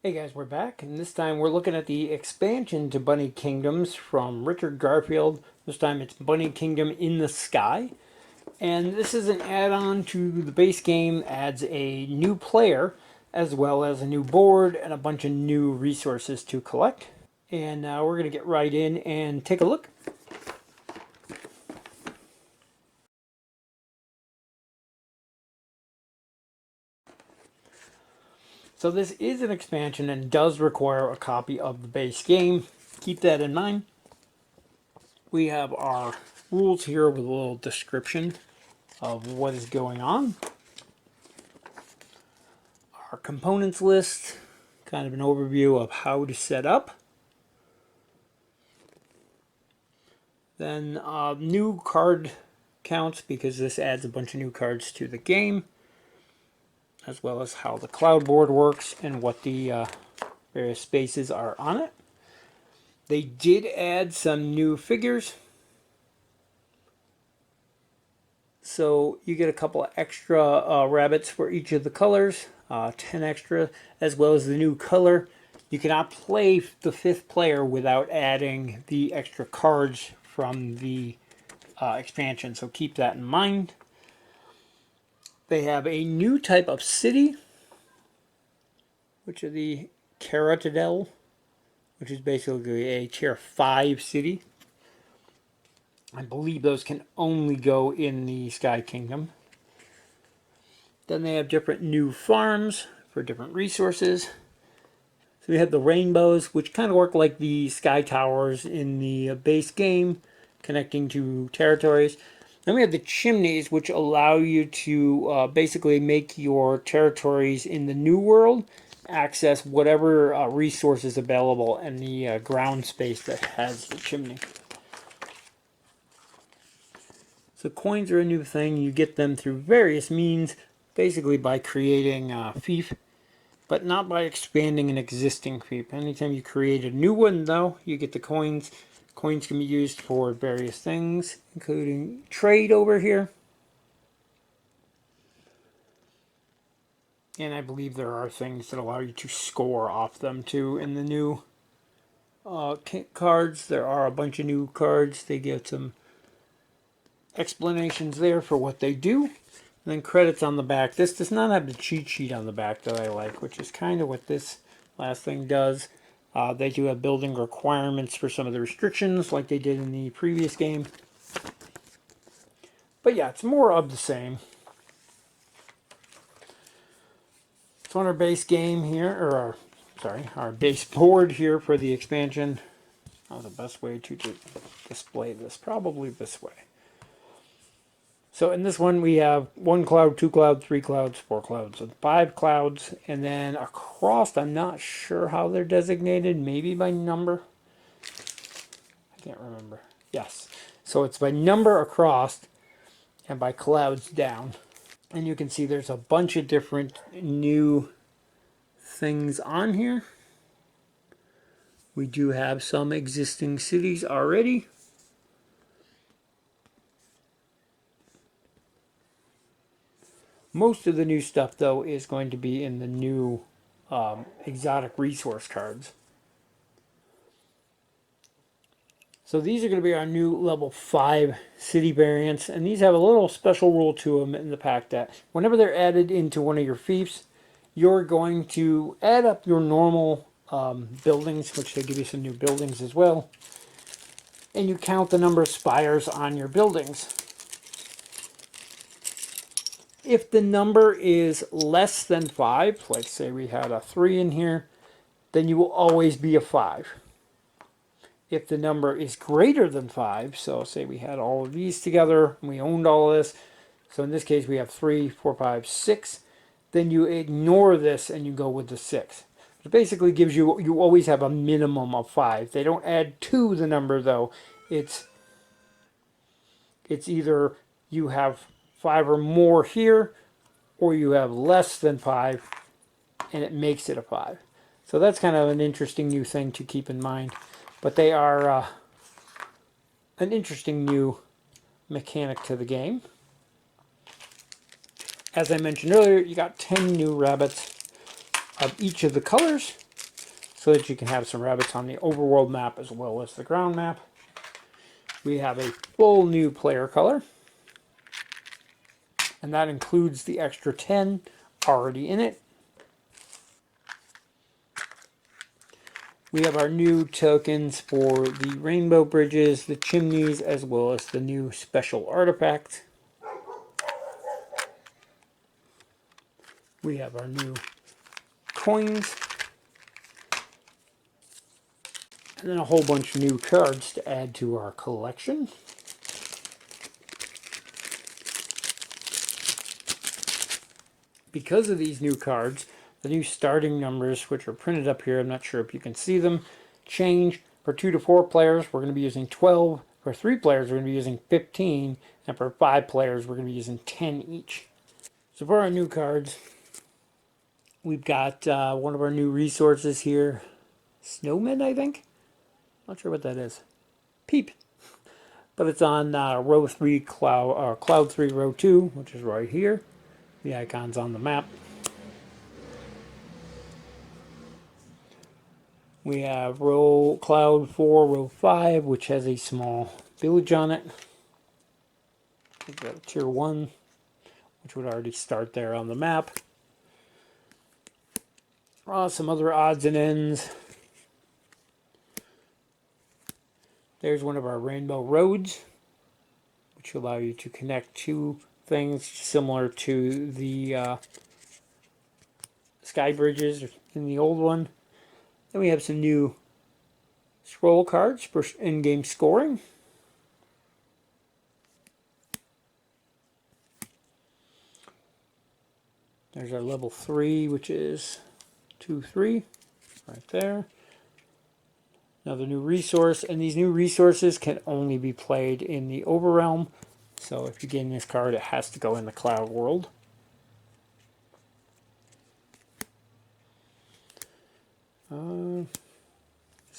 Hey guys, we're back, and this time we're looking at the expansion to Bunny Kingdoms from Richard Garfield. This time it's Bunny Kingdom in the Sky. And this is an add-on to the base game, adds a new player, as well as a new board and a bunch of new resources to collect. And we're going to get right in and take a look. So this is an expansion and does require a copy of the base game. Keep that in mind. We have our rules here with a little description of what is going on. Our components list, kind of an overview of how to set up. Then new card counts, because this adds a bunch of new cards to the game, as well as how the cloud board works and what the various spaces are on it. They did add some new figures. So you get a couple of extra rabbits for each of the colors, 10 extra, as well as the new color. You cannot play the 5th player without adding the extra cards from the expansion, so keep that in mind. They have a new type of city, which are the Carrotadel, which is basically a tier 5 city. I believe those can only go in the Sky Kingdom. Then they have different new farms for different resources. So we have the rainbows, which kind of work like the sky towers in the base game, connecting to territories. Then we have the chimneys, which allow you to basically make your territories in the new world access whatever resources available in the ground space that has the chimney. So coins are a new thing. You get them through various means, basically by creating fief, but not by expanding an existing fief. Anytime you create a new one, though, you get the coins. Coins can be used for various things, including trade over here. And I believe there are things that allow you to score off them, too, in the new cards. There are a bunch of new cards. They get some explanations there for what they do. And then credits on the back. This does not have the cheat sheet on the back that I like, which is kind of what this last thing does. They do have building requirements for some of the restrictions like they did in the previous game. But yeah, it's more of the same. So on our base game here, or our base board here for the expansion. The best way to display this, probably this way. So in this one we have 1 cloud, 2 clouds, 3 clouds, 4 clouds, and 5 clouds. And then across, I'm not sure how they're designated, maybe by number. I can't remember. Yes. So it's by number across and by clouds down. And you can see there's a bunch of different new things on here. We do have some existing cities already. Most of the new stuff, though, is going to be in the new exotic resource cards. So these are going to be our new level 5 city variants, and these have a little special rule to them in the pack that whenever they're added into one of your fiefs, you're going to add up your normal buildings, which they give you some new buildings as well, and you count the number of spires on your buildings. If the number is less than 5, like say we had a 3 in here, then you will always be a 5. If the number is greater than 5, so say we had all of these together and we owned all of this, so in this case we have 3, 4, 5, 6, then you ignore this and you go with the 6. It basically gives you, you always have a minimum of 5. They don't add to the number, though. It's either you have 5 or more here, or you have less than 5, and it makes it a 5. So that's kind of an interesting new thing to keep in mind. But they are an interesting new mechanic to the game. As I mentioned earlier, you got 10 new rabbits of each of the colors. so that you can have some rabbits on the overworld map as well as the ground map. We have a full new player color, and that includes the extra 10 already in it. We have our new tokens for the rainbow bridges, the chimneys, as well as the new special artifact. We have our new coins, and then a whole bunch of new cards to add to our collection. Because of these new cards, the new starting numbers, which are printed up here, I'm not sure if you can see them, change. For 2 to 4 players, we're going to be using 12. For 3 players, we're going to be using 15. And for 5 players, we're going to be using 10 each. So for our new cards, we've got one of our new resources here. Snowman, I think? Not sure what that is. Peep. But it's on row 3, cloud 3, row 2, which is right here. The icon's on the map. We have cloud 4, row 5, which has a small village on it. We've got tier 1, which would already start there on the map. Some other odds and ends. There's one of our rainbow roads, which allow you to connect 2 things similar to the sky bridges in the old one. Then we have some new scroll cards for in-game scoring. There's our level 3, which is 2-3, right there. Another new resource, and these new resources can only be played in the overrealm. So if you gain this card, it has to go in the cloud world.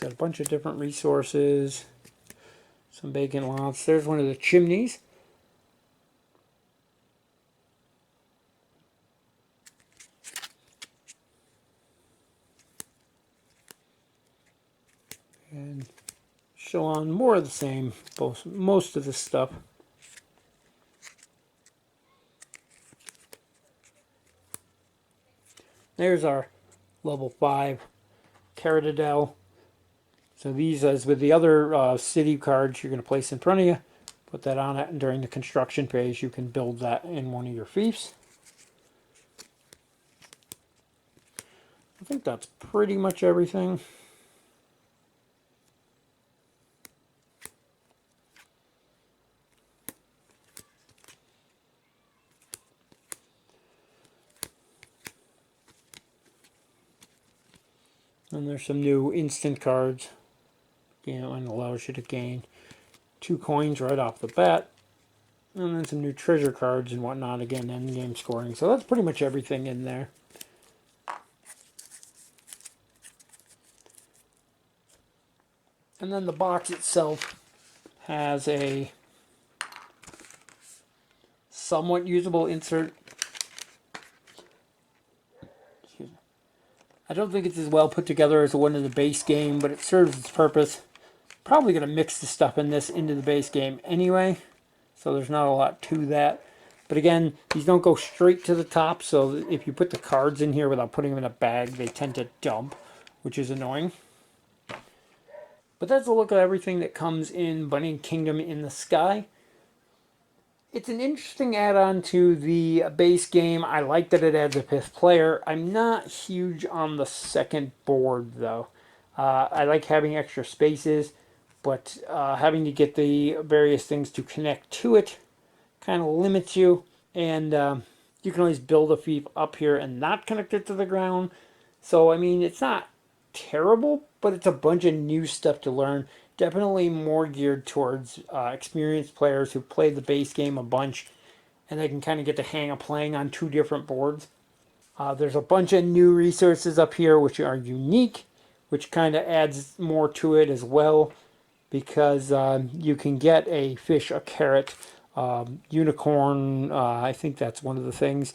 Got a bunch of different resources, some bacon lots. There's one of the chimneys. And show on more of the same, most of this stuff. There's our level 5 Carrotadel. So these, as with the other city cards you're going to place in front of you, put that on it, and during the construction phase you can build that in one of your fiefs. I think that's pretty much everything. And there's some new instant cards, and allows you to gain 2 coins right off the bat. And then some new treasure cards and whatnot, again, end game scoring. So that's pretty much everything in there. And then the box itself has a somewhat usable insert. I don't think it's as well put together as the one in the base game, but it serves its purpose. Probably going to mix the stuff in this into the base game anyway, so there's not a lot to that. But again, these don't go straight to the top, so if you put the cards in here without putting them in a bag, they tend to dump, which is annoying. But that's a look at everything that comes in Bunny Kingdom in the Sky. It's an interesting add-on to the base game. I like that it adds a 5th player. I'm not huge on the second board, though. I like having extra spaces, but having to get the various things to connect to it kind of limits you. And you can always build a fief up here and not connect it to the ground. So, I mean, it's not terrible, but it's a bunch of new stuff to learn. Definitely more geared towards experienced players who played the base game a bunch, and they can kind of get the hang of playing on 2 different boards. There's a bunch of new resources up here which are unique, which kind of adds more to it as well, because you can get a fish, a carrot, unicorn, I think that's one of the things.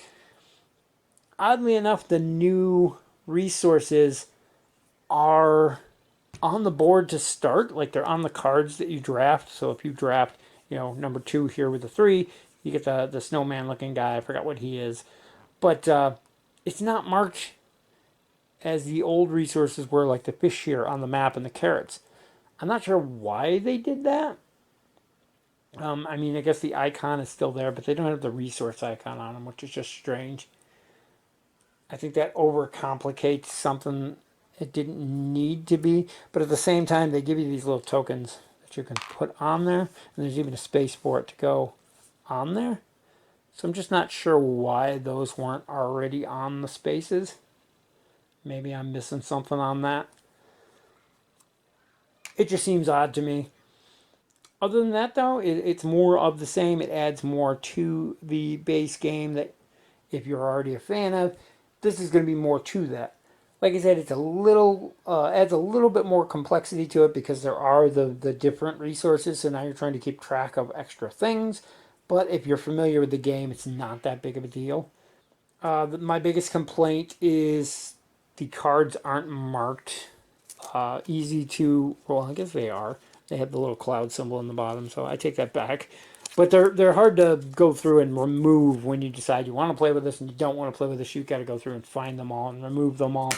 Oddly enough, the new resources are on the board to start. Like they're on the cards that you draft. So if you draft, number 2 here with the 3, you get the snowman looking guy. I forgot what he is. But it's not marked as the old resources were, like the fish here on the map and the carrots. I'm not sure why they did that. I mean, I guess the icon is still there, but they don't have the resource icon on them, which is just strange. I think that overcomplicates something it didn't need to be. But at the same time, they give you these little tokens that you can put on there, and there's even a space for it to go on there. So I'm just not sure why those weren't already on the spaces. Maybe I'm missing something on that. It just seems odd to me. Other than that, though, it's more of the same. It adds more to the base game that if you're already a fan of, this is going to be more to that. Like I said, it's a little adds a little bit more complexity to it because there are the different resources. So now you're trying to keep track of extra things. But if you're familiar with the game, it's not that big of a deal. My biggest complaint is the cards aren't marked easy to. Well, I guess they are. They have the little cloud symbol in the bottom, so I take that back. But they're hard to go through and remove when you decide you want to play with this and you don't want to play with this. You got to go through and find them all and remove them all.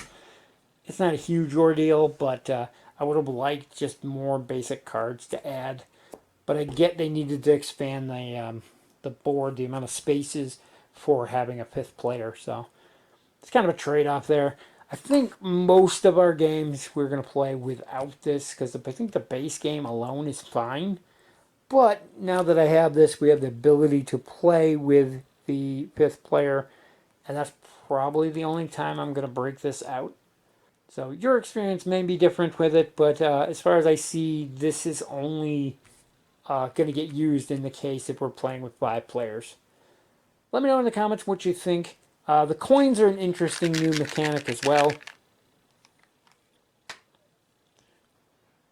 It's not a huge ordeal, but I would have liked just more basic cards to add. But I get they needed to expand the board, the amount of spaces for having a 5th player. So it's kind of a trade-off there. I think most of our games we're going to play without this because I think the base game alone is fine. But now that I have this, we have the ability to play with the 5th player, and that's probably the only time I'm going to break this out. So your experience may be different with it, but as far as I see, this is only going to get used in the case if we're playing with 5 players. Let me know in the comments what you think. The coins are an interesting new mechanic as well.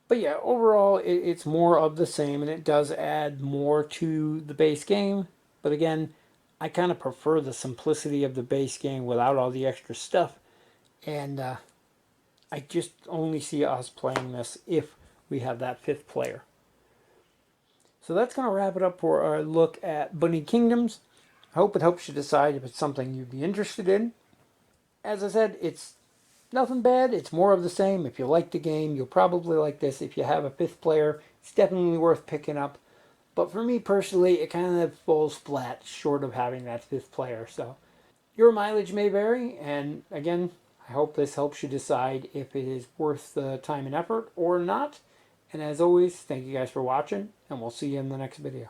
But yeah, overall, it's more of the same, and it does add more to the base game. But again, I kind of prefer the simplicity of the base game without all the extra stuff. And I just only see us playing this if we have that 5th player. So that's going to wrap it up for our look at Bunny Kingdoms. I hope it helps you decide if it's something you'd be interested in. As I said, it's nothing bad. It's more of the same. If you like the game, you'll probably like this. If you have a 5th player, it's definitely worth picking up. But for me personally, it kind of falls flat short of having that 5th player. So your mileage may vary. And again, I hope this helps you decide if it is worth the time and effort or not. And as always, thank you guys for watching, and we'll see you in the next video.